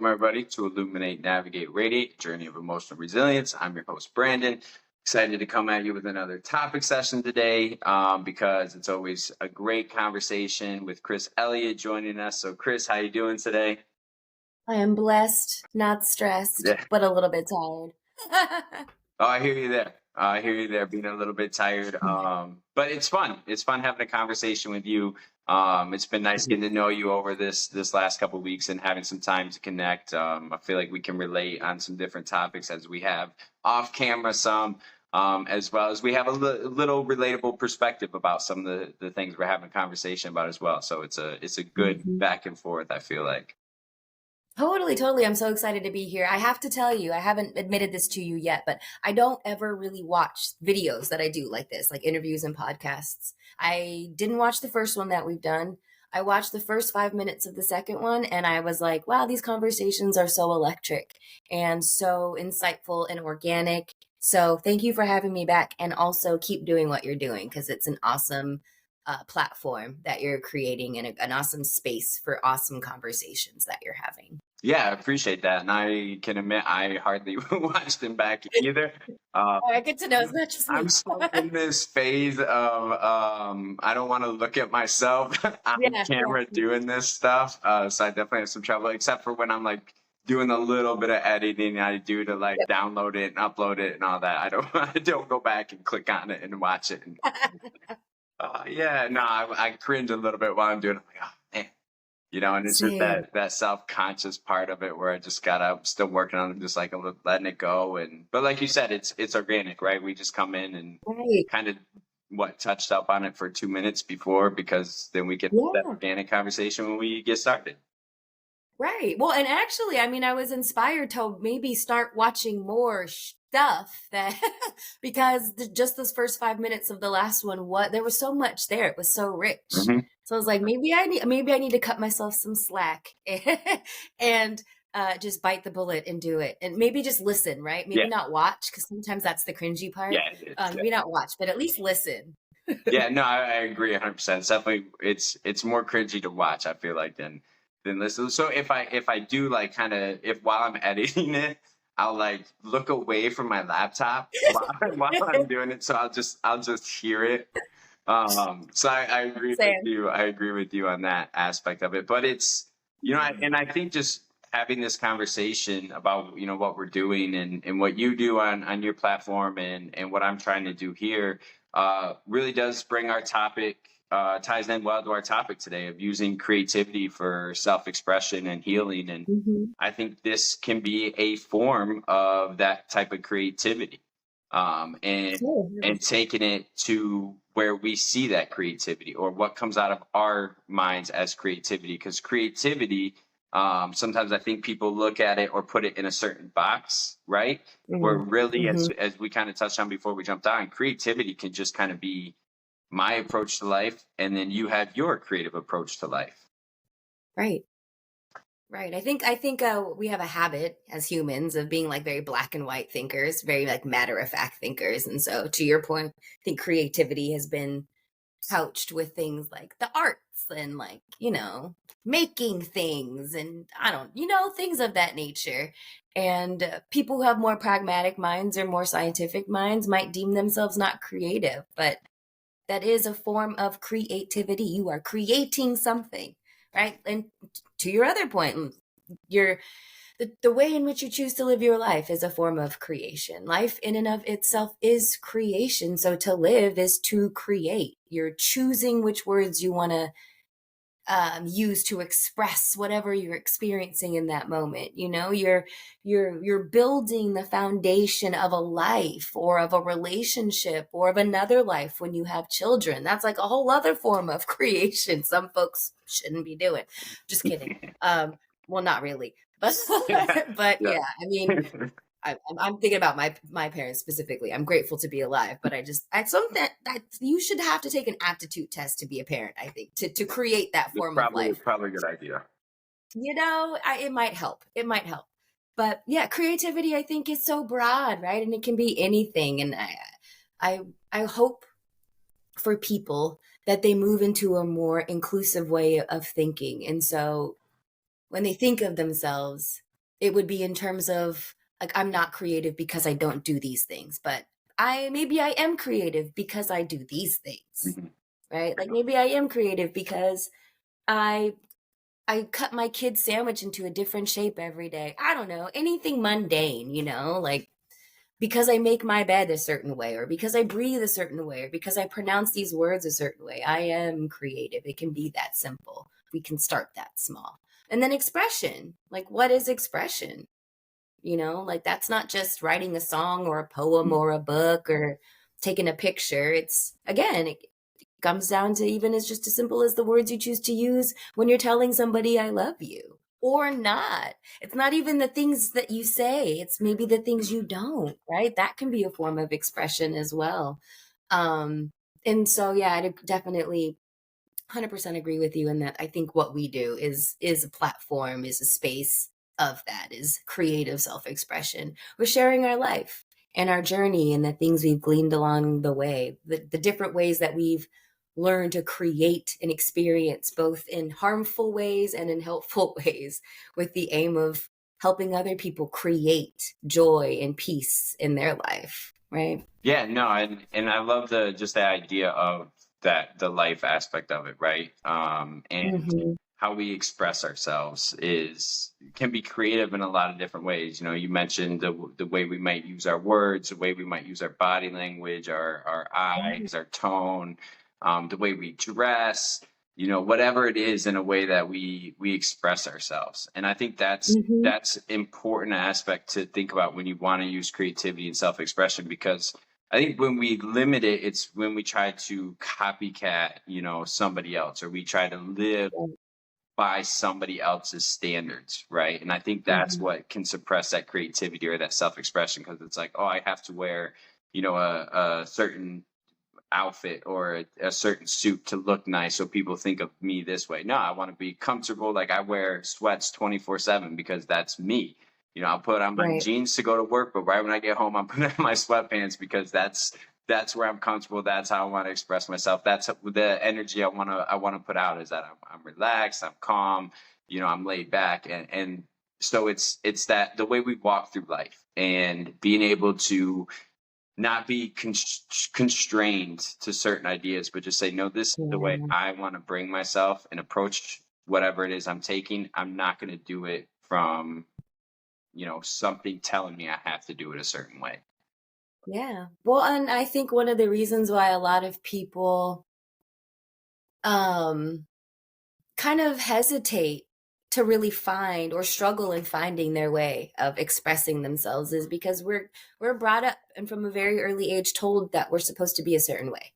everybody, to Illuminate, Navigate, Radiate, Journey of Emotional Resilience. I'm your host, Brandon. Excited to come at you with another topic session today because it's always a great conversation with Chris Elliot joining us. So, Chris, how you doing today? I am blessed, not stressed, Yeah. but a little bit tired. Oh, I hear you there. I hear you there, being a little bit tired. But it's fun. It's fun having a conversation with you. It's been nice getting to know you over this last couple of weeks and having some time to connect. I feel like we can relate on some different topics as we have off camera some, as well as we have a little relatable perspective about some of the things we're having a conversation about as well. So it's a good back and forth, I feel like. Totally. I'm so excited to be here. I have to tell you, I haven't admitted this to you yet, but I don't ever really watch videos that I do like this, like interviews and podcasts. I didn't watch the first one that we've done. I watched the first 5 minutes of the second one and I was like, wow, these conversations are so electric and so insightful and organic. So thank you for having me back, and also keep doing what you're doing because it's an awesome platform that you're creating and an awesome space for awesome conversations that you're having. Yeah, I appreciate that. And I can admit I hardly watched them back either. All right, good to know. It's not just me. I'm still in this phase of I don't want to look at myself on camera doing this stuff. So I definitely have some trouble, except for when I'm like doing a little bit of editing I do to like download it and upload it and all that. I don't go back and click on it and watch it. And, I cringe a little bit while I'm doing it. I'm like, oh man. And it's just that self-conscious part of it where I'm still working on it, just like letting it go. But like you said, it's organic, right? We just come in and kind of touched up on it for 2 minutes before, because then we get that organic conversation when we get started. Right. Well, and actually, I mean, I was inspired to maybe start watching more stuff that because just those first 5 minutes of the last one, there was so much there. It was so rich. Mm-hmm. So I was like, maybe I need to cut myself some slack and just bite the bullet and do it, and maybe just listen, right? Maybe not watch, because sometimes that's the cringy part. Maybe not watch, but at least listen. Yeah, no, I agree 100%. It's definitely it's more cringy to watch, I feel like, than listen. So if I do like kind of, if while I'm editing it, I'll like look away from my laptop while I'm doing it, so I'll just hear it. So I agree with you. I agree with you on that aspect of it. But it's, I think just having this conversation about, what we're doing and what you do on your platform and what I'm trying to do here, really does bring our topic, ties in well to our topic today of using creativity for self-expression and healing. And I think this can be a form of that type of creativity, and taking it to where we see that creativity, or what comes out of our minds as creativity. Because creativity, sometimes I think people look at it or put it in a certain box, right? Where really, as we kind of touched on before we jumped on, creativity can just kind of be my approach to life, and then you have your creative approach to life. Right. I think we have a habit as humans of being like very black and white thinkers, very like matter of fact thinkers. And so to your point, I think creativity has been couched with things like the arts and like, making things and things of that nature. And people who have more pragmatic minds or more scientific minds might deem themselves not creative, but that is a form of creativity. You are creating something, right? And to your other point, the way in which you choose to live your life is a form of creation. Life in and of itself is creation. So to live is to create. You're choosing which words you want to use to express whatever you're experiencing in that moment. You're building the foundation of a life or of a relationship or of another life when you have children. That's like a whole other form of creation some folks shouldn't be doing. Just kidding. Well, not really, but yeah, I mean, I'm thinking about my parents specifically. I'm grateful to be alive, but something that you should have to take an aptitude test to be a parent, I think, to create that form of life. Probably a good idea. It might help. But yeah, creativity, I think, is so broad, right? And it can be anything. And I hope for people that they move into a more inclusive way of thinking. And so when they think of themselves, it would be in terms of like, I'm not creative because I don't do these things, but maybe I am creative because I do these things, Mhm. right? Like maybe I am creative because I I cut my kid's sandwich into a different shape every day. I don't know, anything mundane, like because I make my bed a certain way, or because I breathe a certain way, or because I pronounce these words a certain way. I am creative. It can be that simple. We can start that small. And then expression. Like, what is expression? Like that's not just writing a song or a poem or a book or taking a picture. It's, again, it comes down to even as just as simple as the words you choose to use when you're telling somebody I love you or not. It's not even the things that you say, it's maybe the things you don't, right? That can be a form of expression as well. Um, and so, yeah, I definitely 100% agree with you in that. I think what we do is a platform, is a space of that, is creative self-expression. We're sharing our life and our journey and the things we've gleaned along the way, the different ways that we've learned to create an experience, both in harmful ways and in helpful ways, with the aim of helping other people create joy and peace in their life, right? Yeah, no, and I love the just the idea of that the life aspect of it, right? And Hmm. how we express ourselves is can be creative in a lot of different ways. You know, you mentioned the way we might use our words, the way we might use our body language, our eyes, our tone, the way we dress. You know, whatever it is, in a way that we express ourselves, and I think Hmm. that's important aspect to think about when you want to use creativity and self expression because I think when we limit it, it's when we try to copycat, somebody else, or we try to live by somebody else's standards, right? And I think that's Hmm. what can suppress that creativity or that self-expression because it's like, oh, I have to wear, a certain outfit or a certain suit to look nice so people think of me this way. No, I want to be comfortable. Like I wear sweats 24/7 because that's me. I'll put on my Right. jeans to go to work, but right when I get home, I'm putting on my sweatpants because that's where I'm comfortable. That's how I want to express myself. That's the energy I want to put out is that I'm relaxed, I'm calm, I'm laid back, and so it's that the way we walk through life and being able to not be constrained to certain ideas, but just say, no, this is the way Yeah. I want to bring myself and approach whatever it is I'm taking. I'm not going to do it from, something telling me I have to do it a certain way. Yeah. Well, and I think one of the reasons why a lot of people um kind of hesitate to really find or struggle in finding their way of expressing themselves is because we're brought up and from a very early age told that we're supposed to be a certain way.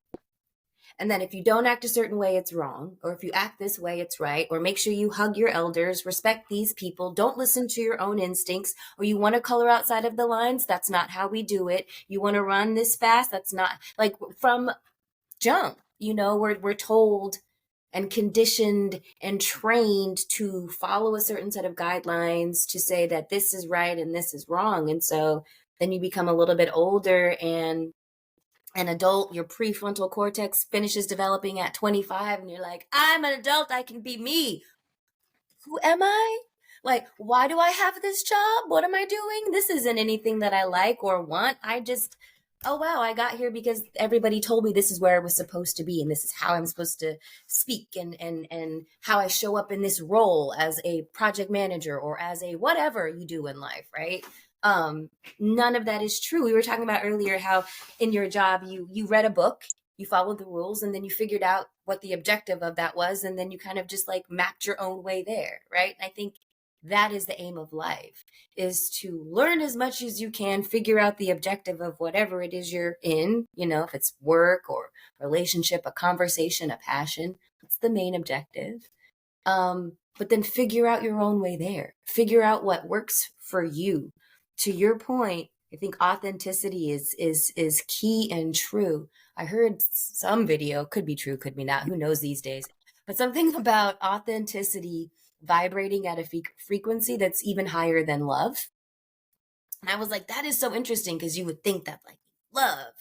And then if you don't act a certain way, it's wrong. Or if you act this way, it's right. Or make sure you hug your elders, respect these people, don't listen to your own instincts. Or you want to color outside of the lines, that's not how we do it. You want to run this fast, that's not like from jump. We're told and conditioned and trained to follow a certain set of guidelines to say that this is right and this is wrong. And so then you become a little bit older and an adult, your prefrontal cortex finishes developing at 25, and you're like, I'm an adult, I can be me. Who am I? Like, why do I have this job? What am I doing? This isn't anything that I like or want. Oh wow, I got here because everybody told me this is where I was supposed to be, and this is how I'm supposed to speak, and how I show up in this role as a project manager or as a whatever you do in life, right? Um, None of that is true. We were talking about earlier how in your job you read a book, you followed the rules, and then you figured out what the objective of that was, and then you kind of just like mapped your own way there, right? And I think that is the aim of life, is to learn as much as you can, figure out the objective of whatever it is you're in, if it's work or relationship, a conversation, a passion. It's the main objective. But then figure out your own way there. Figure out what works for you. To your point, I think authenticity is key and true. I heard some video, could be true, could be not, who knows these days, but something about authenticity vibrating at a frequency that's even higher than love. And I was like, that is so interesting because you would think that like love,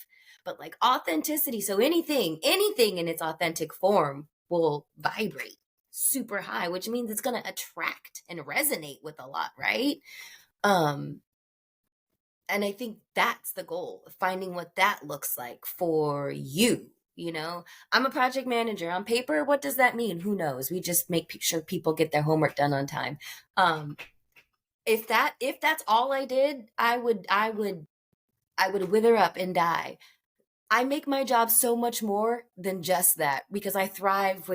but like authenticity. So anything in its authentic form will vibrate. super high, which means it's going to attract and resonate with a lot, right? Um, and I think that's the goal, finding what that looks like for you. I'm a project manager. On paper, what does that mean? Who knows? We just make sure people get their homework done on time. If that's all I did, I would wither up and die. I make my job so much more than just that, because I thrive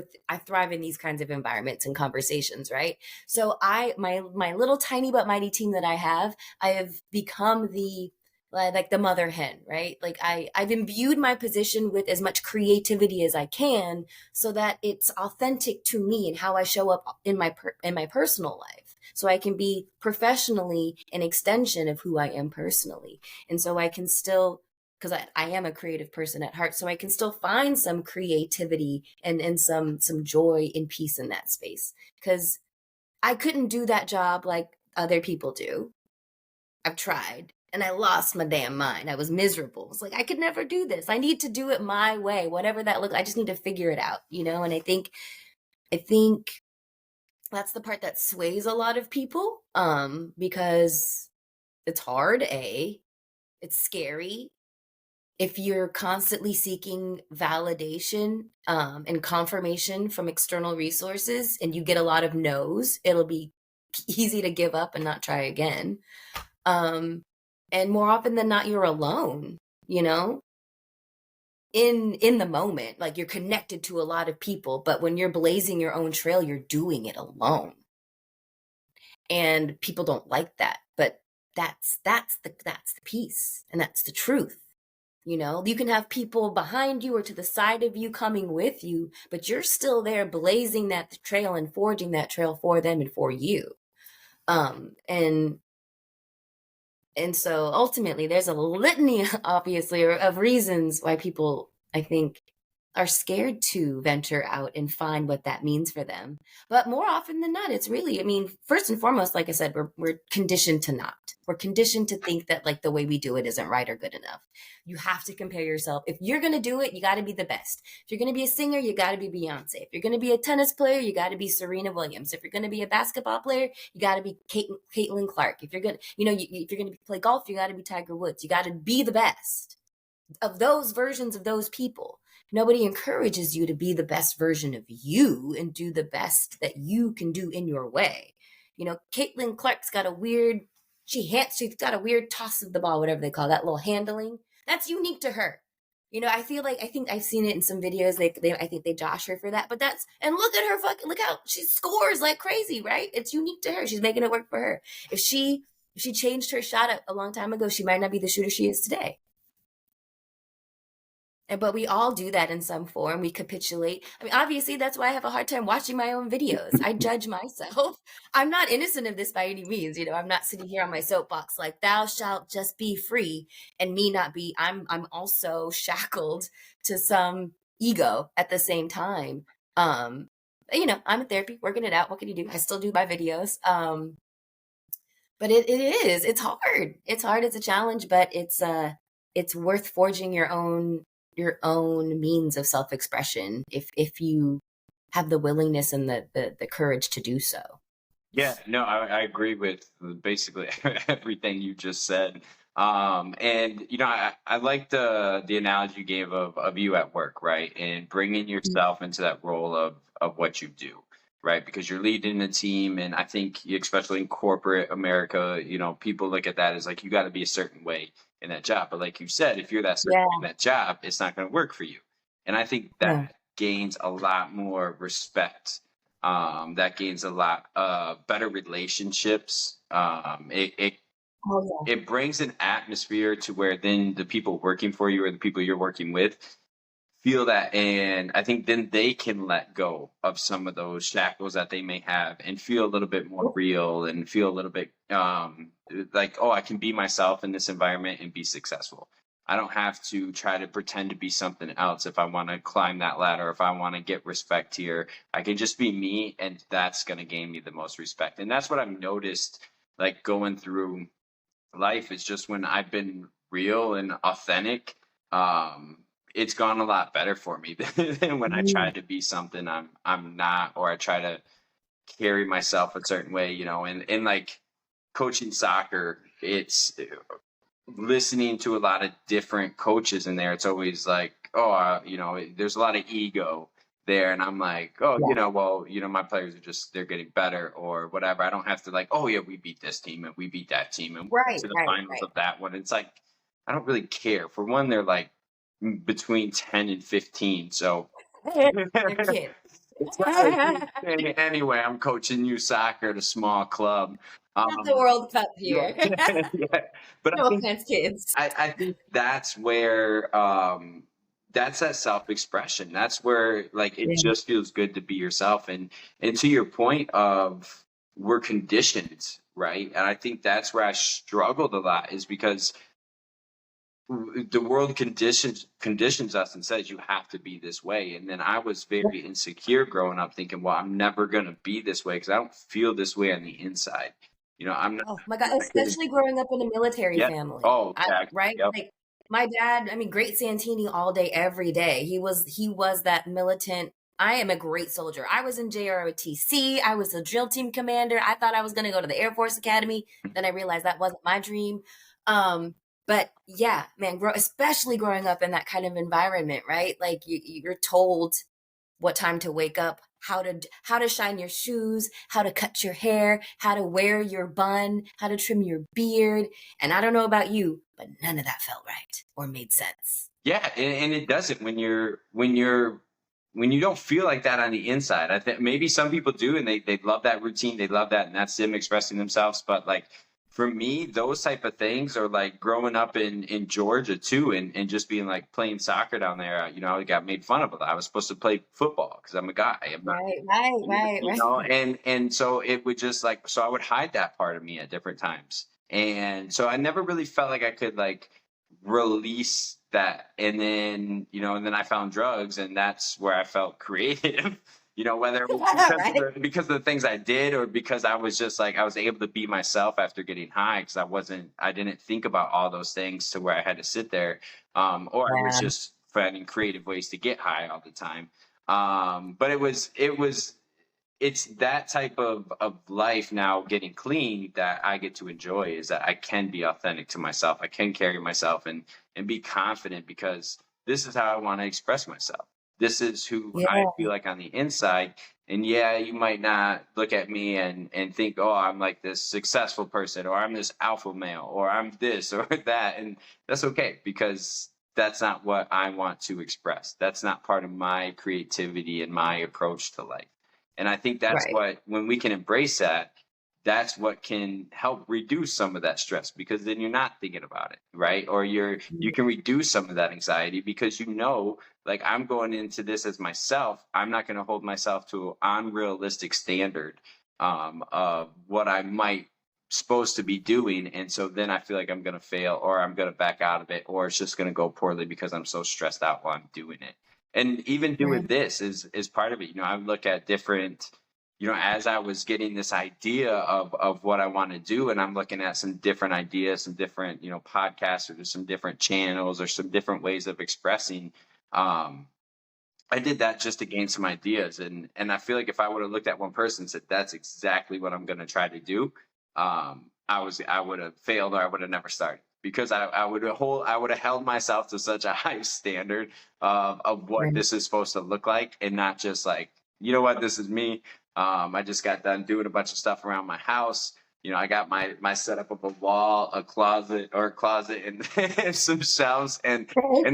in these kinds of environments and conversations, right? So my little tiny but mighty team that I have become the like the mother hen, right? Like I've imbued my position with as much creativity as I can, so that it's authentic to me and how I show up in my personal life. So I can be professionally an extension of who I am personally. And so I can still, because I am a creative person at heart, so I can still find some creativity and some joy and peace in that space. Because I couldn't do that job like other people do. I've tried and I lost my damn mind. I was miserable. It's like, I could never do this. I need to do it my way, whatever that looks. I just need to figure it out, And I think that's the part that sways a lot of people, because it's hard. It's scary. If you're constantly seeking validation, and confirmation from external resources, and you get a lot of no's, it'll be easy to give up and not try again. And more often than not, you're alone, you know, in the moment. Like, you're connected to a lot of people, but when you're blazing your own trail, you're doing it alone. And people don't like that, but that's the piece, and that's the truth. You can have people behind you or to the side of you coming with you, but you're still there blazing that trail and forging that trail for them and for you. And so ultimately there's a litany, obviously, of reasons why people, I think, are scared to venture out and find what that means for them. But more often than not, it's really, first and foremost, like I said, we're conditioned to not. We're conditioned to think that, like, the way we do it isn't right or good enough. You have to compare yourself. If you're going to do it, you got to be the best. If you're going to be a singer, you got to be Beyonce. If you're going to be a tennis player, you got to be Serena Williams. If you're going to be a basketball player, you got to be Caitlin Clark. If you're going to, if you're going to play golf, you got to be Tiger Woods. You got to be the best of those versions of those people. Nobody encourages you to be the best version of you and do the best that you can do in your way. Caitlin Clark's got she's got a weird toss of the ball, whatever they call that, little handling. That's unique to her. I think I've seen it in some videos. I think they josh her for that, but and look at her look how she scores like crazy, right? It's unique to her. She's making it work for her. If she changed her shot a long time ago, she might not be the shooter she is today. But we all do that in some form. We capitulate. Obviously, that's why I have a hard time watching my own videos. I judge myself. I'm not innocent of this by any means. I'm not sitting here on my soapbox like, thou shalt just be free, and me not be. I'm also shackled to some ego at the same time. I'm in therapy, working it out. What can you do? I still do my videos. But it's hard. It's hard. It's a challenge, but it's worth forging your own means of self-expression if you have the willingness and the courage to do so. Yeah, no, I agree with basically everything you just said. And I like the analogy you gave of you at work, right? And bringing yourself into that role of what you do, right? Because you're leading a team, and I think especially in corporate America, people look at that as like, you got to be a certain way in that job. But like you said, if you're that certain way in that job, it's not going to work for you. And I think that gains a lot more respect. That gains a lot better relationships. It brings an atmosphere to where then the people working for you or the people you're working with feel that, and I think then they can let go of some of those shackles that they may have and feel a little bit more real and feel a little bit like, oh, I can be myself in this environment and be successful. I don't have to try to pretend to be something else if I want to climb that ladder, if I want to get respect here. I can just be me, and that's going to gain me the most respect. And that's what I've noticed, like, going through life, is just when I've been real and authentic, it's gone a lot better for me than when I try to be something I'm not, or I try to carry myself a certain way, and like coaching soccer, it's listening to a lot of different coaches in there. It's always like, oh, there's a lot of ego there. And I'm like, oh, Yeah. well, my players are they're getting better or whatever. I don't have to like, oh yeah, we beat this team and we beat that team and we went Right, to the right, finals right. of that one. It's like, I don't really care. For one, they're like between 10 and 15. So They're kids. it's not like, anyway, I'm coaching you soccer at a small club. Not the Um, World Cup yeah, here. yeah. But I No think offense, kids. I think that's where that's that self-expression. That's where like it Yeah. just feels good to be yourself. And to your point of we're conditioned, right? And I think that's where I struggled a lot is because the world conditions us and says you have to be this way. And then I was very insecure growing up thinking, well, I'm never gonna be this way because I don't feel this way on the inside. I'm Oh my God, not gonna. especially growing up in a military Yep. family. Oh yeah. Right? Yep. Like my dad, I mean, great Santini all day, every day. He was that militant. I am a great soldier. I was in JROTC. I was a drill team commander. I thought I was going to go to the Air Force Academy. Then I realized that wasn't my dream. Um, but yeah, man, especially growing up in that kind of environment, right? Like you're told what time to wake up, how to shine your shoes, how to cut your hair, how to wear your bun, how to trim your beard. And I don't know about you, but none of that felt right or made sense. Yeah, and it doesn't when you don't feel like that on the inside. I think maybe some people do, and they love that routine, they love that, and that's them expressing themselves. But like for me, those type of things are like growing up in Georgia too, and just being like playing soccer down there. I got made fun of. I was supposed to play football because I'm a guy. I'm not, Right, right, right, right. and so it would just like so I would hide that part of me at different times, and so I never really felt like I could like release that. And then I found drugs, and that's where I felt creative. Whether it was Right. because of the things I did, or because I was just like I was able to be myself after getting high, because I didn't think about all those things to where I had to sit there, or I was Yeah. just finding creative ways to get high all the time. But it's that type of life now getting clean that I get to enjoy, is that I can be authentic to myself. I can carry myself and be confident because this is how I want to express myself. This is who I Yeah. feel like on the inside. And yeah, you might not look at me and think, oh, I'm like this successful person, or I'm this alpha male, or I'm this or that. And that's okay, because that's not what I want to express. That's not part of my creativity and my approach to life. And I think that's Right. what, when we can embrace that, that's what can help reduce some of that stress, because then you're not thinking about it, right? Or you can reduce some of that anxiety because like I'm going into this as myself. I'm not going to hold myself to an unrealistic standard of what I might supposed to be doing. And so then I feel like I'm going to fail, or I'm going to back out of it, or it's just going to go poorly because I'm so stressed out while I'm doing it. And even doing Right. this is part of it. I look at different, as I was getting this idea of what I want to do, and I'm looking at some different ideas, some different, podcasts, or some different channels, or some different ways of expressing. Um, I did that just to gain some ideas, and I feel like if I would have looked at one person and said that's exactly what I'm going to try to do, I would have failed, or I would have never started, because I would have held myself to such a high standard of what Right. this is supposed to look like, and not just like, what, this is me. I just got done doing a bunch of stuff around my house. I got my setup of a wall, a closet, and some shelves, and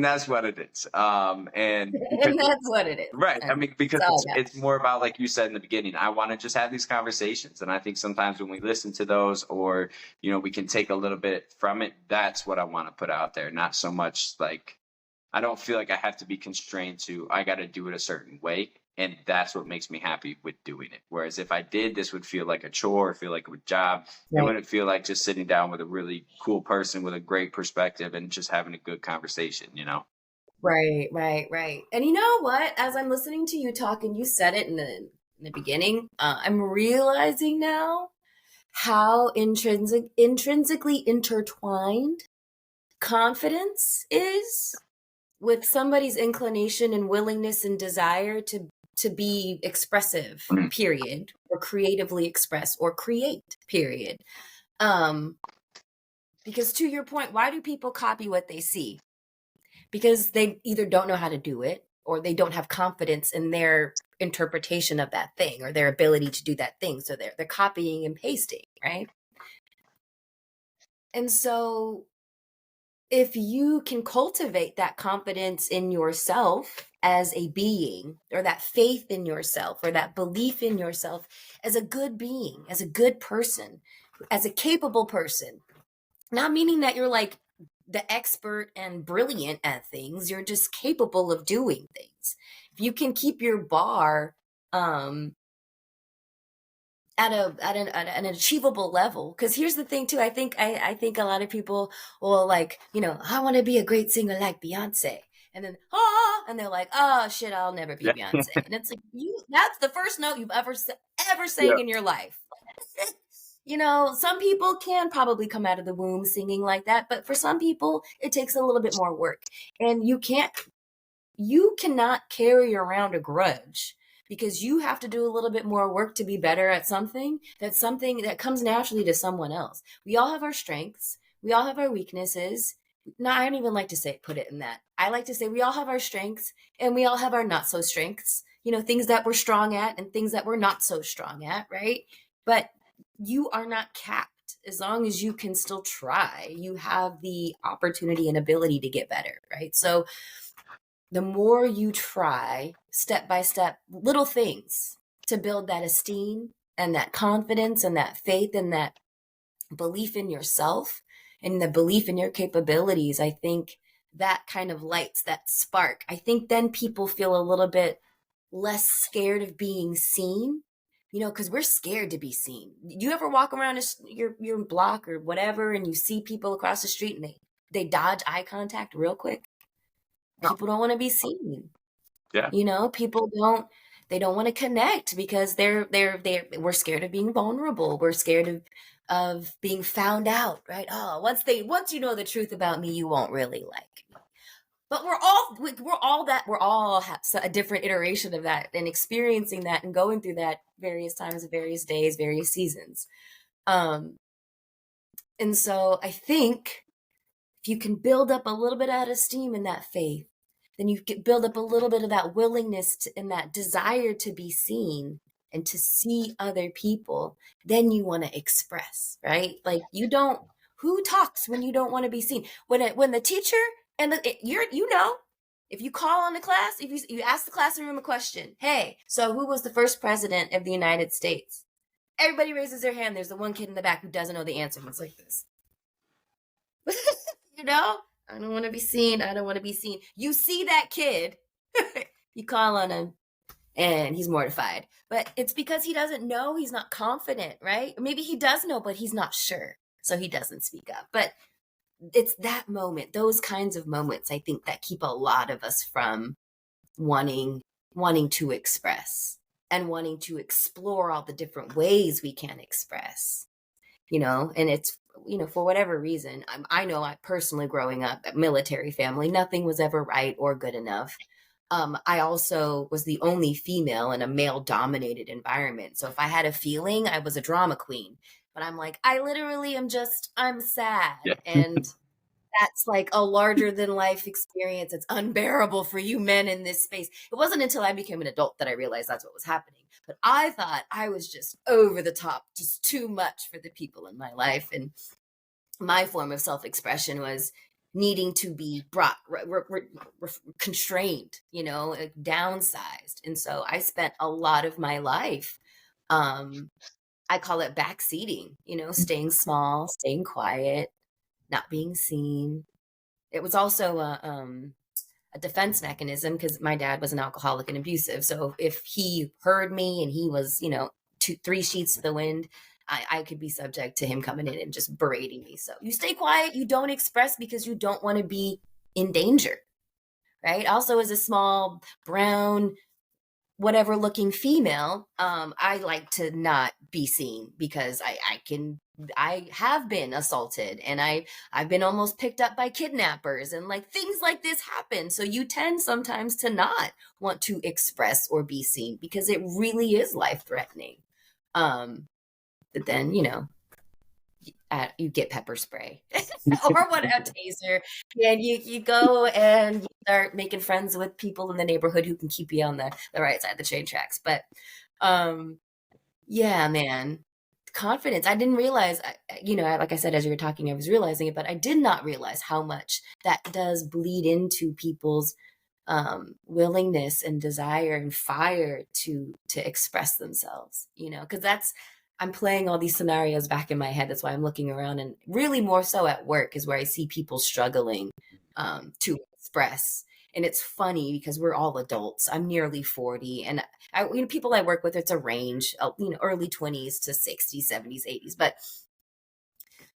that's what it is. And because And that's what it is. right. I And mean, that's because all it it's more about, like you said in the beginning, I want to just have these conversations. And I think sometimes when we listen to those, or, we can take a little bit from it, that's what I want to put out there. Not so much like, I don't feel like I have to be constrained to, I got to do it a certain way. And that's what makes me happy with doing it. Whereas if I did, this would feel like a chore, feel like a job. It Right. wouldn't feel like just sitting down with a really cool person with a great perspective and just having a good conversation. Right, right, right. And you know what? As I'm listening to you talk, and you said it in the beginning, I'm realizing now how intrinsically intertwined confidence is with somebody's inclination and willingness and desire to be expressive, Mm. period, or creatively express or create, period. Um, because to your point, why do people copy what they see? Because they either don't know how to do it or they don't have confidence in their interpretation of that thing or their ability to do that thing. So they're copying and pasting, right? And so if you can cultivate that confidence in yourself as a being, or that faith in yourself, or that belief in yourself as a good being, as a good person, as a capable person, not meaning that you're like the expert and brilliant at things, you're just capable of doing things. If you can keep your bar um, at an achievable level, because here's the thing too, I think a lot of people will like, I want to be a great singer like Beyonce, and then and they're like, oh shit, I'll never be Yeah. Beyonce. And it's like, that's the first note you've ever Yeah. sang in your life. Some people can probably come out of the womb singing like that, but for some people it takes a little bit more work. And you cannot carry around a grudge, because you have to do a little bit more work to be better at something that comes naturally to someone else. We all have our strengths, we all have our weaknesses. No, I don't even like to say put it in that. I like to say we all have our strengths and we all have our not so strengths, things that we're strong at and things that we're not so strong at, right? But you are not capped. As long as you can still try, you have the opportunity and ability to get better, right? So the more you try, step by step, little things to build that esteem and that confidence and that faith and that belief in yourself and the belief in your capabilities, I think that kind of lights that spark. I think then people feel a little bit less scared of being seen, because we're scared to be seen. You ever walk around your block or whatever, and you see people across the street and they dodge eye contact real quick? People don't want to be seen. Yeah. People don't want to connect because we're scared of being vulnerable. We're scared of being found out, right? Oh, once you know the truth about me, you won't really like me. But we're all have a different iteration of that and experiencing that and going through that various times, various days, various seasons. And so I think if you can build up a little bit of esteem in that faith, then you can build up a little bit of that willingness and that desire to be seen and to see other people. Then you want to express, right? Like who talks when you don't want to be seen? When the teacher and if you call on the class, if you ask the classroom a question, hey, so who was the first president of the United States? Everybody raises their hand. There's the one kid in the back who doesn't know the answer. It's like this. I don't want to be seen. I don't want to be seen. You see that kid, you call on him, and he's mortified. But it's because he doesn't know. He's not confident, right? Or maybe he does know, but he's not sure. So he doesn't speak up. But it's that moment, those kinds of moments, I think, that keep a lot of us from wanting to express and wanting to explore all the different ways we can express. And it's, for whatever reason, I know I personally, growing up at military family, nothing was ever right or good enough. I also was the only female in a male dominated environment. So if I had a feeling, I was a drama queen, but I'm like, I literally I'm sad. Yeah. And that's like a larger than life experience. It's unbearable for you men in this space. It wasn't until I became an adult that I realized that's what was happening. But I thought I was just over the top, just too much for the people in my life. And my form of self-expression was needing to be brought, constrained, downsized. And so I spent a lot of my life, I call it backseating, staying small, staying quiet, not being seen. It was also a defense mechanism because my dad was an alcoholic and abusive. So if he heard me and he was, 3 sheets to the wind, I could be subject to him coming in and just berating me. So you stay quiet, you don't express because you don't want to be in danger, right? Also, as a small, brown, whatever looking female, I like to not be seen because I can I have been assaulted, and I've been almost picked up by kidnappers, and like things like this happen. So you tend sometimes to not want to express or be seen because it really is life threatening. But then, you get pepper spray or what, a taser, and you go and you start making friends with people in the neighborhood who can keep you on the right side of the train tracks. But um yeah, man, confidence. I didn't realize, like I said, as you were talking, I was realizing it, but I did not realize how much that does bleed into people's willingness and desire and fire to express themselves, because I'm playing all these scenarios back in my head. That's why I'm looking around, and really more so at work is where I see people struggling to express. And it's funny because we're all adults. I'm nearly 40, and people I work with, it's a range of, early 20s to 60s, 70s, 80s. But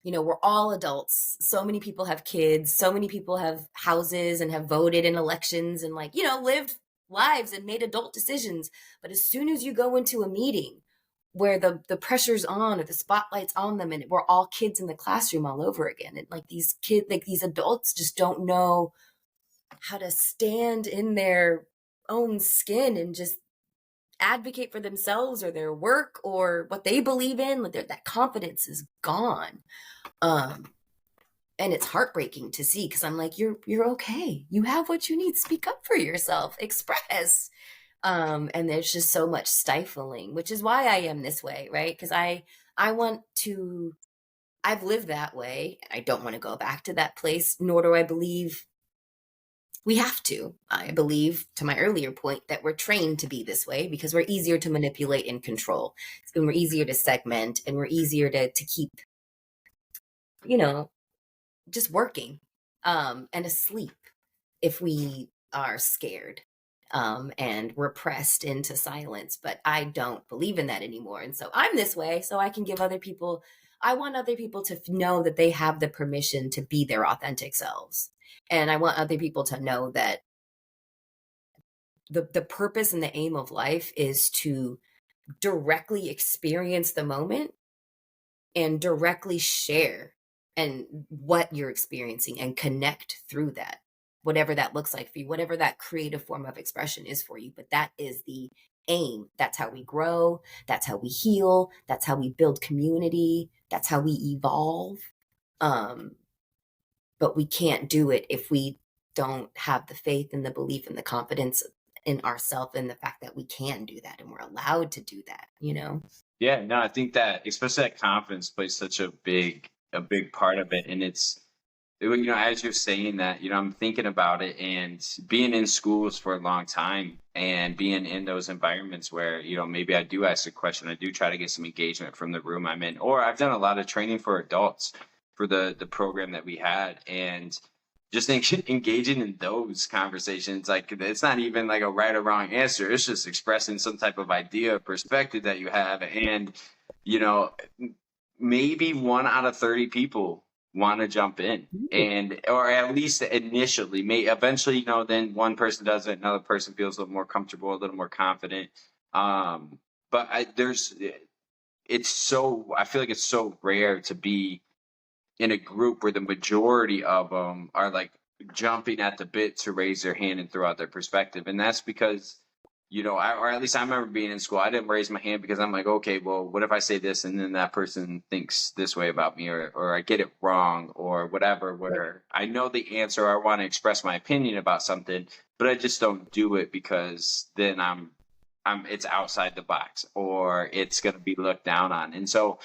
we're all adults. So many people have kids. So many people have houses and have voted in elections and lived lives and made adult decisions. But as soon as you go into a meeting where the pressure's on or the spotlight's on them, and we're all kids in the classroom all over again, and like these kids, like these adults just don't know how to stand in their own skin and just advocate for themselves or their work or what they believe in. Like that confidence is gone. And it's heartbreaking to see, because I'm like, you're okay. You have what you need. Speak up for yourself. Express. And there's just so much stifling, which is why I am this way, right? Because I want to. I've lived that way. I don't want to go back to that place, nor do I believe we have to. I believe, to my earlier point, that we're trained to be this way because we're easier to manipulate and control, and we're easier to segment, and we're easier to keep, just working and asleep if we are scared and we're pressed into silence. But I don't believe in that anymore. And so I'm this way so I can give other people, I want other people to know that they have the permission to be their authentic selves. And I want other people to know that the purpose and the aim of life is to directly experience the moment and directly share and what you're experiencing and connect through that, whatever that looks like for you, whatever that creative form of expression is for you. But that is the aim. That's how we grow. That's how we heal. That's how we build community. That's how we evolve. But we can't do it if we don't have the faith and the belief and the confidence in ourselves and the fact that we can do that and we're allowed to do that, Yeah, no, I think that especially that confidence plays such a big part of it. And it's, as you're saying that, I'm thinking about it and being in schools for a long time and being in those environments where, maybe I do ask a question, I do try to get some engagement from the room I'm in, or I've done a lot of training for adults for the program that we had. And just engaging in those conversations, like it's not even like a right or wrong answer. It's just expressing some type of idea or perspective that you have. And, you know, maybe 1 out of 30 people want to jump in, and or at least initially, may eventually, then one person does it, another person feels a little more comfortable, a little more confident. But I feel like it's so rare to be in a group where the majority of them are like jumping at the bit to raise their hand and throw out their perspective. And that's because, or at least I remember being in school, I didn't raise my hand because I'm like, okay, well, what if I say this and then that person thinks this way about me, or I get it wrong or whatever, where I know the answer, or I want to express my opinion about something, but I just don't do it because then it's outside the box or it's going to be looked down on. And so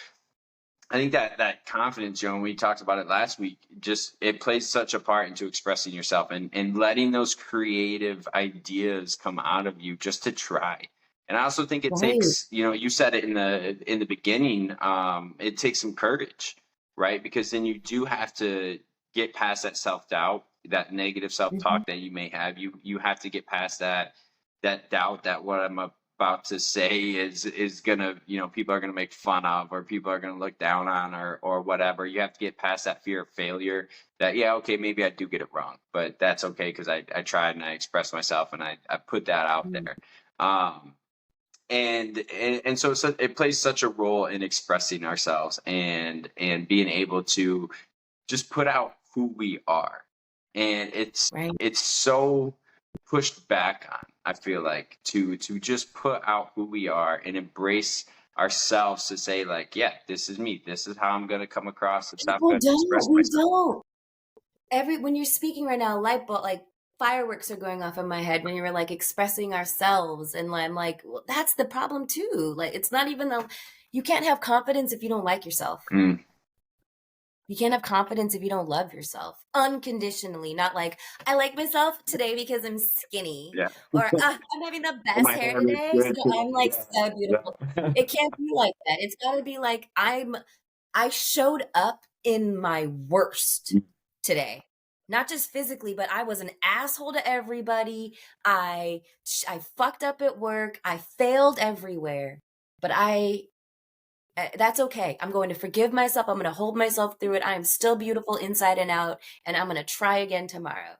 I think that confidence, we talked about it last week, just it plays such a part into expressing yourself and letting those creative ideas come out of you just to try. And I also think it Right. takes, you said it in the beginning, it takes some courage, right? Because then you do have to get past that self-doubt, that negative self-talk that you may have. You have to get past that doubt that what I'm about to say is gonna, people are gonna make fun of, or people are gonna look down on, or whatever. You have to get past that fear of failure, that okay, maybe I do get it wrong, but that's okay because I tried and I expressed myself and I put that out there. and so it plays such a role in expressing ourselves and being able to just put out who we are. And Right. it's so pushed back on, I feel like, to just put out who we are and embrace ourselves, to say like, yeah, this is me, this is how I'm going to come across, this is how I'm People going to express don't. We myself. don't. When you're speaking right now, light bulb, like fireworks are going off in my head when you were like expressing ourselves, and I'm like, well, that's the problem too. Like, it's not even the you can't have confidence if you don't like yourself. Mm, You can't have confidence if you don't love yourself unconditionally. Not like, I like myself today because I'm skinny, yeah. or I'm having the best My hair hair looks today, good so today. I'm like Yeah, so beautiful. yeah. It can't be like that. It's got to be like, I showed up in my worst today. Not just physically, but I was an asshole to everybody. I fucked up at work. I failed everywhere. But that's okay. I'm going to forgive myself. I'm going to hold myself through it. I am still beautiful inside and out, and I'm going to try again tomorrow.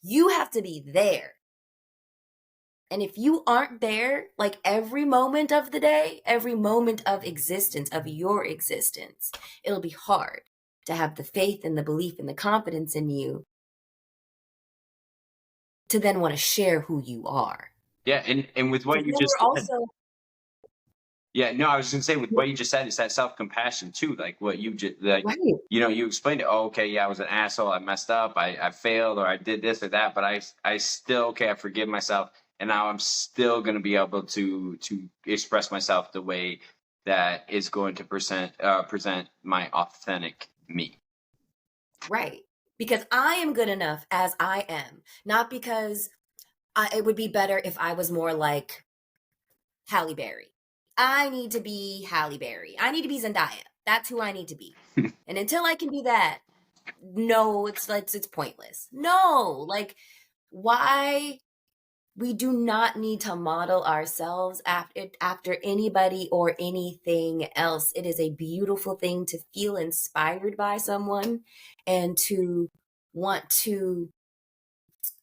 You have to be there. And if you aren't there, like every moment of the day, every moment of existence, of your existence, it'll be hard to have the faith and the belief and the confidence in you to then want to share who you are. Yeah, and with what Because you then just we're said, also, yeah, no, I was gonna say, with what you just said, is that self compassion too. Like what you just, like, right, you explained it. Oh, okay, yeah, I was an asshole. I messed up. I failed, or I did this or that. But I still, okay, I forgive myself, and now I'm still gonna be able to express myself the way that is going to present my authentic me. right. Because I am good enough as I am, not because it would be better if I was more like Halle Berry. I need to be Halle Berry. I need to be Zendaya. That's who I need to be. And until I can be that, no, it's pointless. No, like why we do not need to model ourselves after anybody or anything else. It is a beautiful thing to feel inspired by someone and to want to,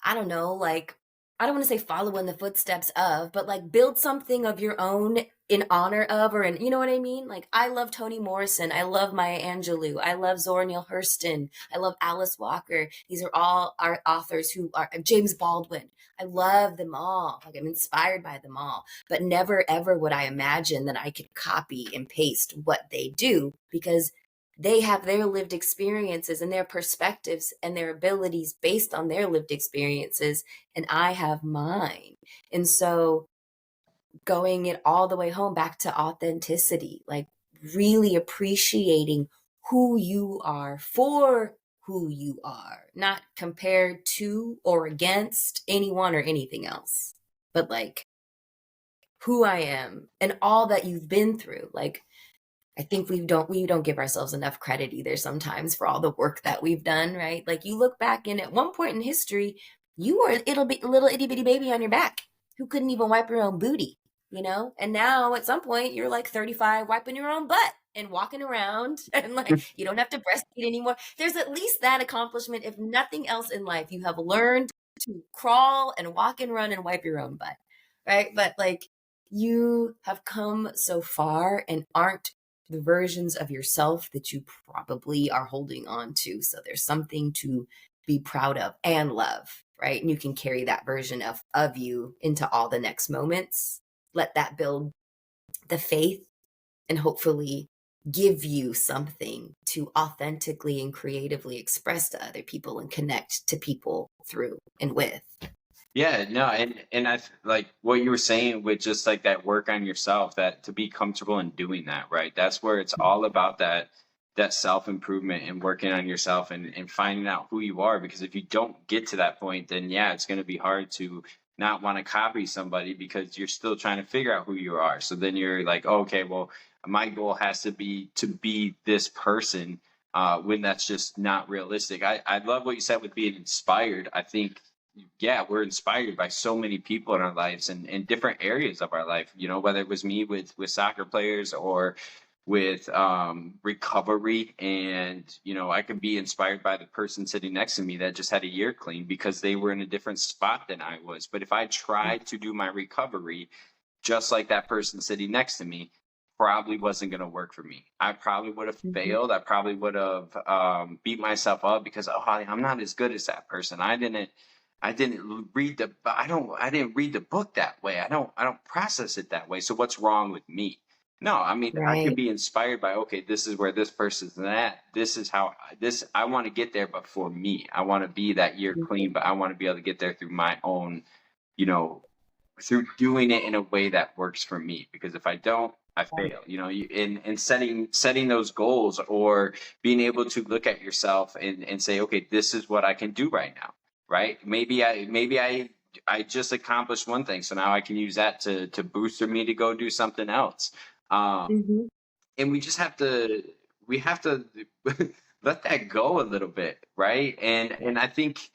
I don't know, like, I don't want to say follow in the footsteps of, but like build something of your own in honor of, or in, you know what I mean? Like, I love Toni Morrison. I love Maya Angelou. I love Zora Neale Hurston. I love Alice Walker. These are all our authors who are James Baldwin. I love them all. Like, I'm inspired by them all, but never ever would I imagine that I could copy and paste what they do, because they have their lived experiences and their perspectives and their abilities based on their lived experiences, and I have mine. And so going it all the way home back to authenticity, like really appreciating who you are for who you are, not compared to or against anyone or anything else, but like who I am and all that you've been through. Like, I think we don't give ourselves enough credit either sometimes for all the work that we've done, right? Like, you look back, and at one point in history, you were a little itty bitty baby on your back who couldn't even wipe your own booty, you know? And now at some point you're like 35 wiping your own butt and walking around, and like you don't have to breastfeed anymore. There's at least that accomplishment. If nothing else in life, you have learned to crawl and walk and run and wipe your own butt, right? But like, you have come so far and aren't the versions of yourself that you probably are holding on to. So there's something to be proud of and love, right? And you can carry that version of you into all the next moments. Let that build the faith and hopefully give you something to authentically and creatively express to other people and connect to people through and with. Yeah, no, and like what you were saying with just like that work on yourself, that to be comfortable in doing that, right? That's where it's all about, that self improvement and working on yourself and finding out who you are. Because if you don't get to that point, then yeah, it's going to be hard to not want to copy somebody, because you're still trying to figure out who you are. So then you're like, oh, okay, well, my goal has to be this person, when that's just not realistic. I love what you said with being inspired. I think, yeah, we're inspired by so many people in our lives and in different areas of our life, whether it was me with soccer players, or with recovery. And I could be inspired by the person sitting next to me that just had a year clean, because they were in a different spot than I was. But if I tried to do my recovery just like that person sitting next to me, probably wasn't going to work for me. I probably would have Mhm. failed. I probably would have beat myself up because, oh, I'm not as good as that person. I didn't read the I didn't read the book that way. I don't process it that way. So what's wrong with me? No, I mean, I could Right. be inspired by, okay, this is where this person's at. This is how this I want to get there, but for me, I want to be that year Mhm. clean, but I want to be able to get there through my own, you know, through doing it in a way that works for me. Because if I don't, I fail. You know, in setting those goals, or being able to look at yourself and say, okay, this is what I can do right now. Right? I just accomplished one thing, so now I can use that to booster me to go do something else. Um, Mhm. and we have to let that go a little bit, right? And I think,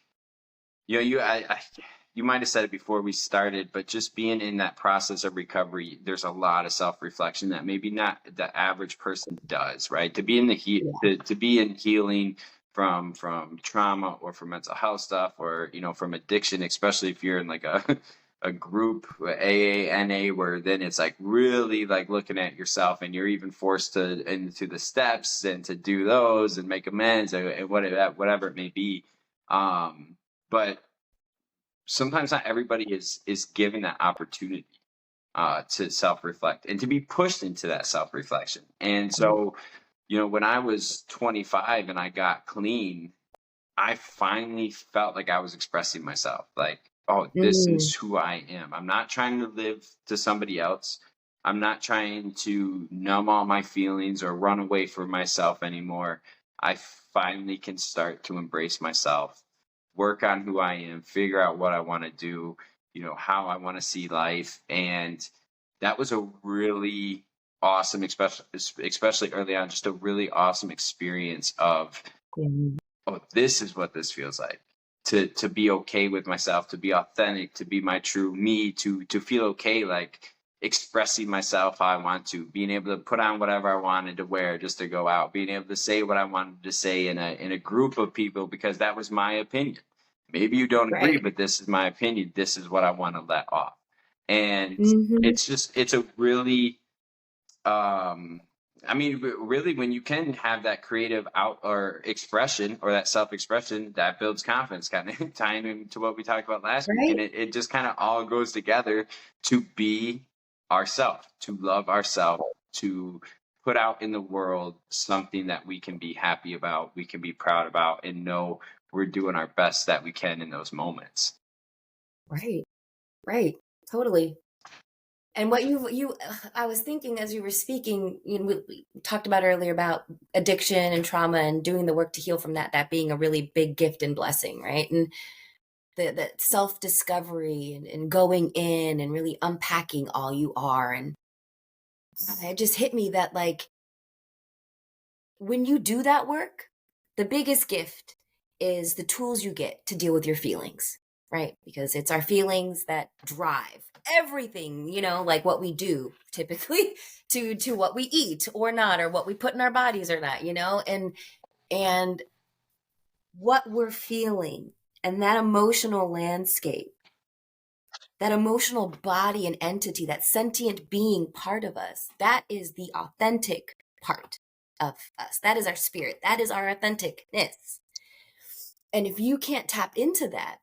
you might have said it before we started, but just being in that process of recovery, there's a lot of self-reflection that maybe not the average person does, right? To be in Yeah. to be in healing from trauma, or from mental health stuff, or from addiction, especially if you're in like a a group, AA, where then it's like really like looking at yourself, and you're even forced to into the steps and to do those and make amends, and whatever it may be. But sometimes not everybody is given that opportunity to self-reflect and to be pushed into that self-reflection. And Right. so, when I was 25 and I got clean, I finally felt like I was expressing myself. Like, oh, this Mm. is who I am. I'm not trying to live to somebody else. I'm not trying to numb all my feelings or run away from myself anymore. I finally can start to embrace myself, work on who I am, figure out what I want to do, how I want to see life. And that was a really awesome, especially early on, just a really awesome experience of, Yeah. oh, this is what this feels like. To be okay with myself, to be authentic, to be my true me, to feel okay, like expressing myself how I want to, being able to put on whatever I wanted to wear just to go out, being able to say what I wanted to say in a group of people because that was my opinion. Maybe you don't agree, Right. but this is my opinion. This is what I want to let off. And Mhm. it's a really um I mean, really, when you can have that creative out or expression, or that self-expression, that builds confidence, kind of tying into what we talked about last week. And Right. it just kind of all goes together to be ourselves, to love ourselves, to put out in the world something that we can be happy about, we can be proud about, and know we're doing our best that we can in those moments. Right. Right. Totally. And what you I was thinking as you were speaking, we talked about earlier about addiction and trauma and doing the work to heal from that being a really big gift and blessing, right? And the self-discovery and going in and really unpacking all you are. And it just hit me that like when you do that work, the biggest gift is the tools you get to deal with your feelings, right? Because it's our feelings that drive everything, like what we do typically to what we eat or not, or what we put in our bodies or not, and what we're feeling and that emotional landscape, that emotional body and entity, that sentient being part of us, that is the authentic part of us. That is our spirit. That is our authenticness. And if you can't tap into that,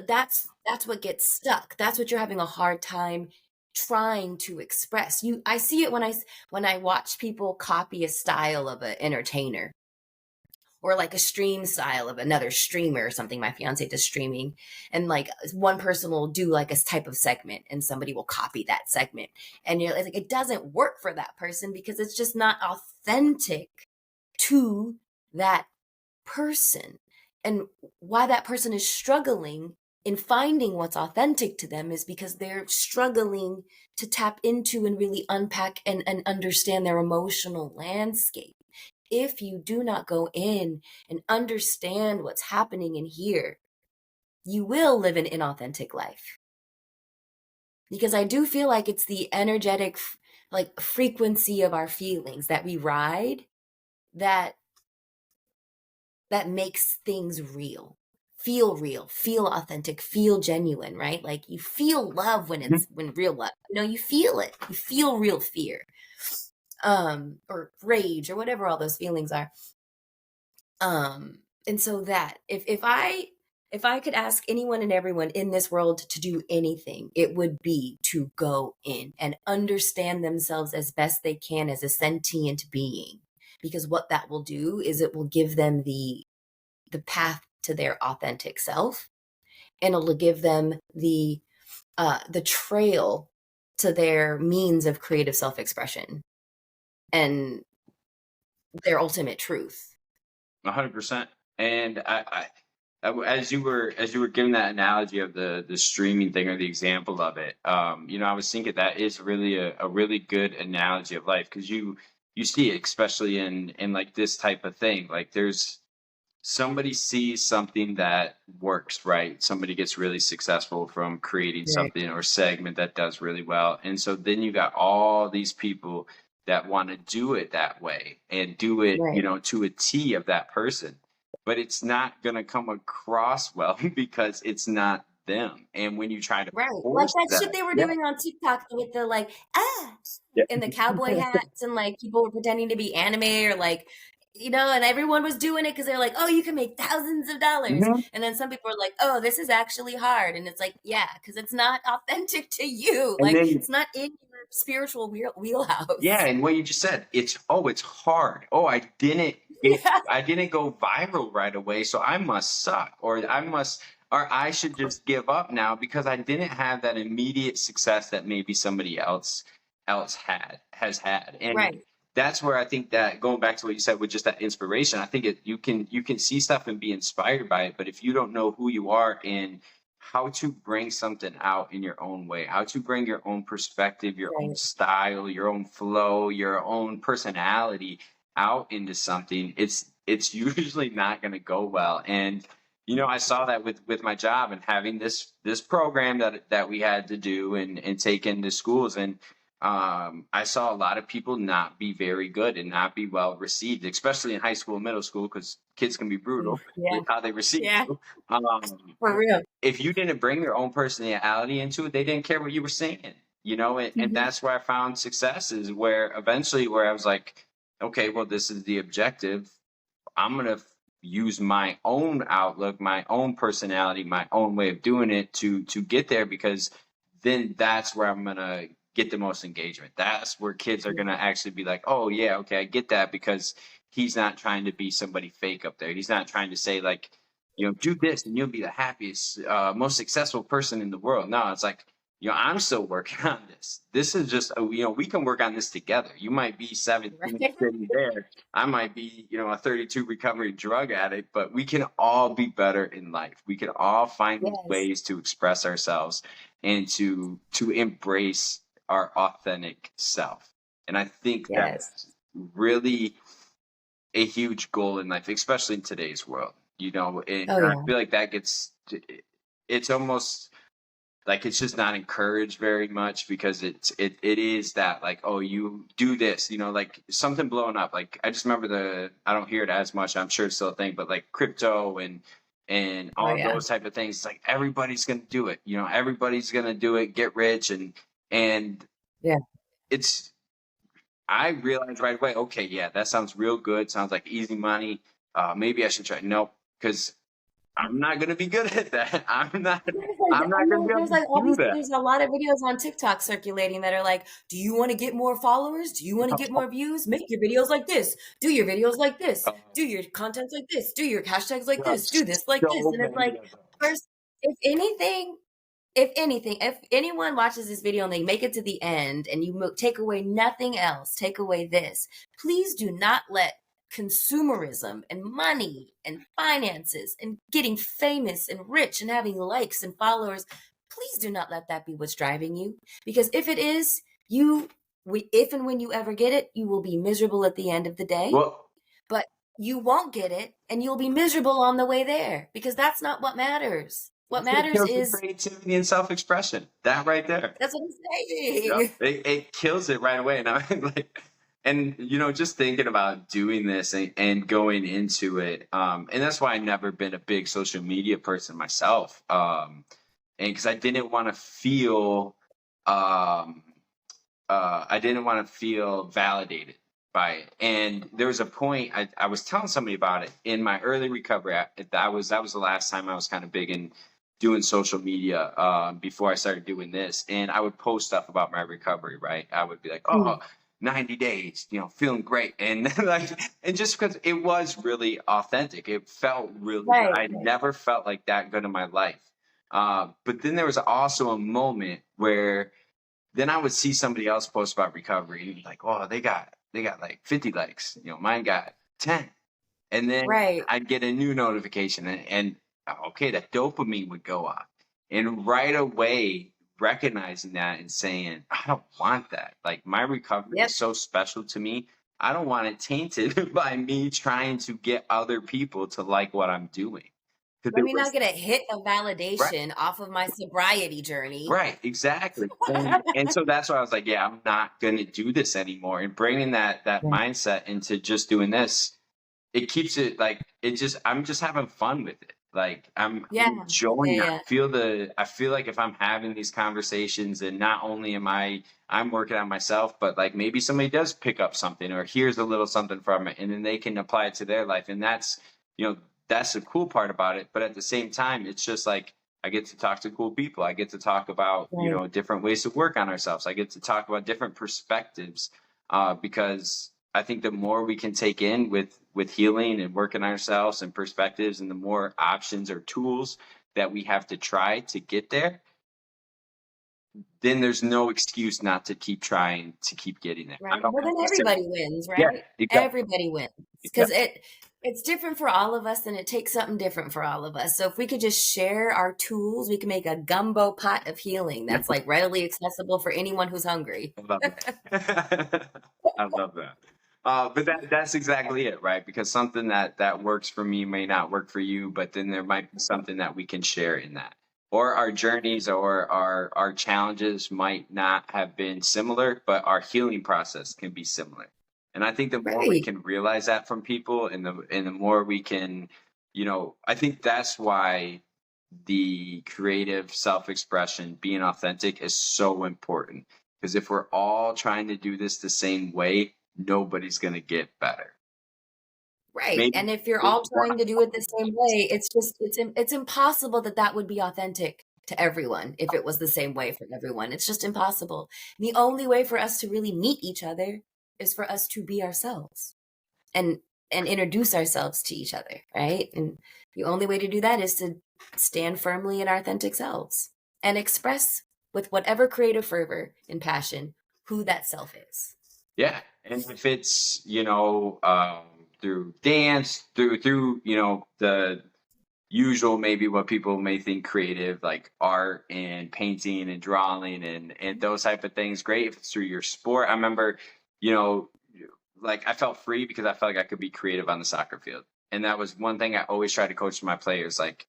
that's what gets stuck. That's what you're having a hard time trying to express. I see it when I watch people copy a style of an entertainer, or like a stream style of another streamer or something. My fiance does streaming, and like one person will do like a type of segment and somebody will copy that segment. And you're like, it doesn't work for that person because it's just not authentic to that person. And why that person is struggling in finding what's authentic to them is because they're struggling to tap into and really unpack and understand their emotional landscape. If you do not go in and understand what's happening in here, you will live an inauthentic life. Because I do feel like it's the energetic, like frequency of our feelings that we ride that makes things real. feel real, feel authentic, feel genuine, right? Like you feel love when real love. You feel it. You feel real fear. Or rage or whatever all those feelings are. And so that if I could ask anyone and everyone in this world to do anything, it would be to go in and understand themselves as best they can as a sentient being. Because what that will do is it will give them the path to their authentic self, and it'll give them the trail to their means of creative self-expression and their ultimate truth. 100%. And as you were giving that analogy of the streaming thing or the example of it, I was thinking that is really a really good analogy of life, because you see it, especially in like this type of thing. Like there's somebody sees something that works, right? Somebody gets really successful from creating Right. something or segment that does really well. And so then you got all these people that want to do it that way and do it, Right. to a T of that person. But it's not going to come across well because it's not them. And when you try to Right. Like force that shit that, they were yeah, doing on TikTok with the like, yeah. and the cowboy hats, and like people were pretending to be anime, or like, and everyone was doing it because they're like, oh, you can make thousands of dollars. Mhm. And then some people were like, oh, this is actually hard. And it's like, yeah, because it's not authentic to you. And Like then it's not in your spiritual yeah, wheelhouse. and what you just said, it's hard. Oh, Yeah. I didn't go viral right away, so I must suck, or I should just give up now because I didn't have that immediate success that maybe somebody else has had. And Right. that's where I think that, going back to what you said with just that inspiration, I think you can see stuff and be inspired by it, but if you don't know who you are and how to bring something out in your own way, how to bring your own perspective, your own Right. style, your own flow, your own personality out into something, it's usually not going to go well. And I saw that with my job and having this program that we had to do and take into schools. And I saw a lot of people not be very good and not be well received, especially in high school and middle school, because kids can be brutal Yeah. with how they receive Yeah. you. Um, For real. if you didn't bring your own personality into it, they didn't care what you were saying, and Mhm. that's where I found success, is where eventually where I was like, okay, well, this is the objective. I'm going to use my own outlook, my own personality, my own way of doing it to get there, because then that's where I'm going to get the most engagement. That's where kids are going to actually be like, oh yeah, okay, I get that, because he's not trying to be somebody fake up there. He's not trying to say like, do this and you'll be the happiest, most successful person in the world. No, it's like, I'm still working on this. This is just, we can work on this together. You might be 17 Right. sitting there. I might be, a 32 recovering drug addict, but we can all be better in life. We can all find these Yes. ways to express ourselves and to embrace our authentic self. And I think Yes. that's really a huge goal in life, especially in today's world. And Oh I yeah. feel like it's almost like it's just not encouraged very much, because it is that like, oh, you do this, like something blowing up. Like I just remember I don't hear it as much, I'm sure it's still a thing, but like crypto and Oh all yeah. those type of things. It's like everybody's gonna do it, everybody's gonna do it, get rich, and Yeah. it's I realized right away, okay, yeah, that sounds real good. Sounds like easy money. Maybe I should try. Nope, because I'm not gonna be good at that. I'm not. I'm not gonna be able There's to like all do these, that. there's a lot of videos on TikTok circulating that are like, do you want to get more followers? Do you want to get more views? Make your videos like this. Do your videos like this. Do your content like this. Do your hashtags like There are this. Do this like this. so And it's many like, of those. first, if anyone watches this video and they make it to the end and you take away nothing else, take away this, please do not let consumerism and money and finances and getting famous and rich and having likes and followers, please do not let that be what's driving you. Because if it is, if and when you ever get it, you will be miserable at the end of the day. Well, But you won't get it and you'll be miserable on the way there, because that's not what matters. What that's what matters kills the is, creativity and self-expression. That right there. that's what I'm Yep. saying. It kills it right away. And I'm like, And just thinking about doing this and going into it, and that's why I've never been a big social media person myself, and because um, I didn't want to feel validated by it. And there was a point I was telling somebody about it in my early recovery. That was the last time I was kind of big in doing social media, before I started doing this. And I would post stuff about my recovery, right? I would be like, Mm. oh, 90 days, feeling great. And like, and just because it was really authentic, it felt really good. Right. I never felt like that good in my life. But then there was also a moment where then I would see somebody else post about recovery and be like, oh, they got like 50 likes. Mine got 10. And then Right. I'd get a new notification, and okay, that dopamine would go off. And right away, recognizing that and saying, I don't want that. Like, my recovery Yep. is so special to me. I don't want it tainted by me trying to get other people to like what I'm doing. Because Let it me not was get a hit of right. validation off of my sobriety journey. Right, exactly. And so that's why I was like, yeah, I'm not going to do this anymore. And bringing that Yeah. mindset into just doing this, it keeps it like I'm just having fun with it. Like I'm Yeah. enjoying Yeah. it. Yeah. I feel like if I'm having these conversations, and not only I'm working on myself, but like maybe somebody does pick up something or hears a little something from it, and then they can apply it to their life. And you know, that's the cool part about it. But at the same time, it's just like I get to talk to cool people. I get to talk about, Right. different ways to work on ourselves. I get to talk about different perspectives, because I think the more we can take in with healing and working on ourselves and perspectives, and the more options or tools that we have to try to get there, then there's no excuse not to keep trying to keep getting there. I Right. don't Well, have then to say, everybody wins, yeah, right? exactly, Everybody wins because exactly. it's different for all of us, and it takes something different for all of us. So if we could just share our tools, we can make a gumbo pot of healing that's like readily accessible for anyone who's hungry. I love that. I love that. But that's exactly it, right? Because something that works for me may not work for you, but then there might be something that we can share in that. Or our journeys or our challenges might not have been similar, but our healing process can be similar. And I think the more we Right. can realize that from people, and the more we can, I think that's why the creative self-expression, being authentic, is so important. Because if we're all trying to do this the same way, nobody's going to get better. Right. Maybe And if you're maybe all one. trying to do it the same way, it's impossible that that would be authentic to everyone if it was the same way for everyone. It's just impossible. The only way for us to really meet each other is for us to be ourselves and introduce ourselves to each other, right? And the only way to do that is to stand firmly in our authentic selves and express with whatever creative fervor and passion who that self is. Yeah, and if it's through dance, through the usual, maybe what people may think creative, like art and painting and drawing and those type of things, great. If it's through your sport, I remember, you know like I felt free because I felt like I could be creative on the soccer field. And that was one thing I always try to coach my players, like,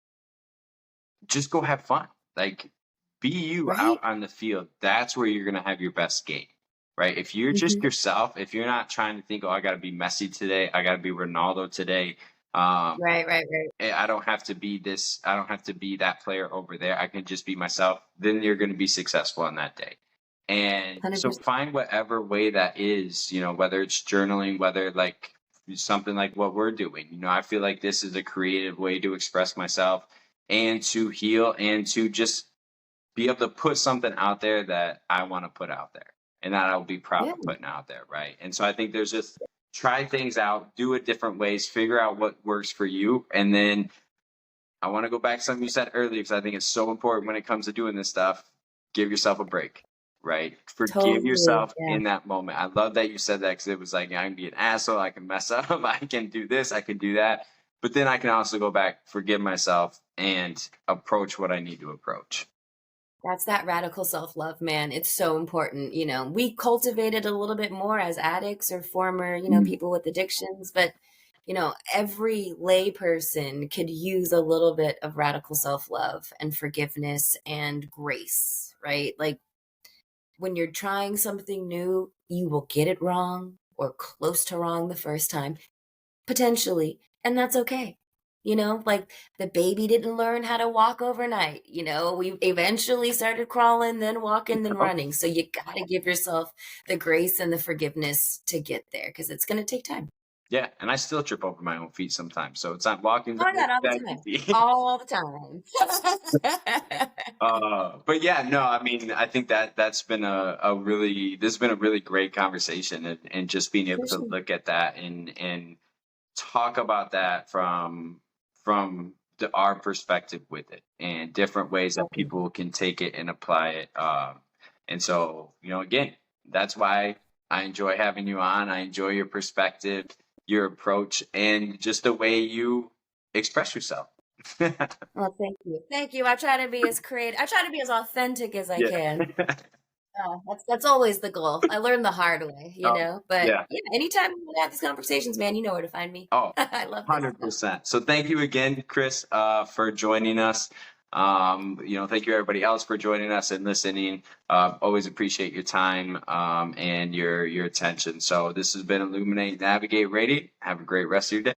just go have fun. Like, be you out Right? on the field. That's where you're going to have your best game, right? If you're just Mhm. yourself, if you're not trying to think, oh, I got to be Messi today, I got to be Ronaldo today. Um, Right, right, right. I don't have to be this. I don't have to be that player over there. I can just be myself. Then you're going to be successful on that day. And so 100%. find whatever way that is, whether it's journaling, whether like something like what we're doing. I feel like this is a creative way to express myself and to heal and to just be able to put something out there that I want to put out there and that I'll be proud Yeah. of putting out there. Right. And so I think there's just try things out, do it different ways, figure out what works for you. And then I want to go back to something you said earlier, because I think it's so important when it comes to doing this stuff. Give yourself a break, right? Forgive Totally. yourself Yeah. in that moment. I love that you said that, because it was like, I can be an asshole, I can mess up, I can do this, I can do that. But then I can also go back, forgive myself, and approach what I need to approach. That's that radical self-love, man. It's so important. We cultivate it a little bit more as addicts or former, people with addictions, but every lay person could use a little bit of radical self-love and forgiveness and grace, right? Like when you're trying something new, you will get it wrong. or close to wrong the first time, potentially, and that's okay. Like the baby didn't learn how to walk overnight. We eventually started crawling, then walking, then running. So you got to give yourself the grace and the forgiveness to get there because it's going to take time. Yeah, and I still trip over my own feet sometimes. So it's not walking Oh my God, all the that time. easy. All the time. But yeah, no, I mean, I think that's been this has been a really great conversation, and just being able For to sure. look at that and talk about that from our perspective with it, and different ways that people can take it and apply it. And so, again, that's why I enjoy having you on. I enjoy your perspective, your approach, and just the way you express yourself. Well, thank you. Thank you. I try to be as creative. I try to be as authentic as I Yeah. can. That's always the goal. I learned the hard way, But Yeah. yeah, anytime you want to have these conversations, man, you know where to find me. Oh, I love this stuff. 100%. So thank you again, Chris, for joining us. Thank you everybody else for joining us and listening. Always appreciate your time and your attention. So this has been Illuminate, Navigate, Radiate. Have a great rest of your day.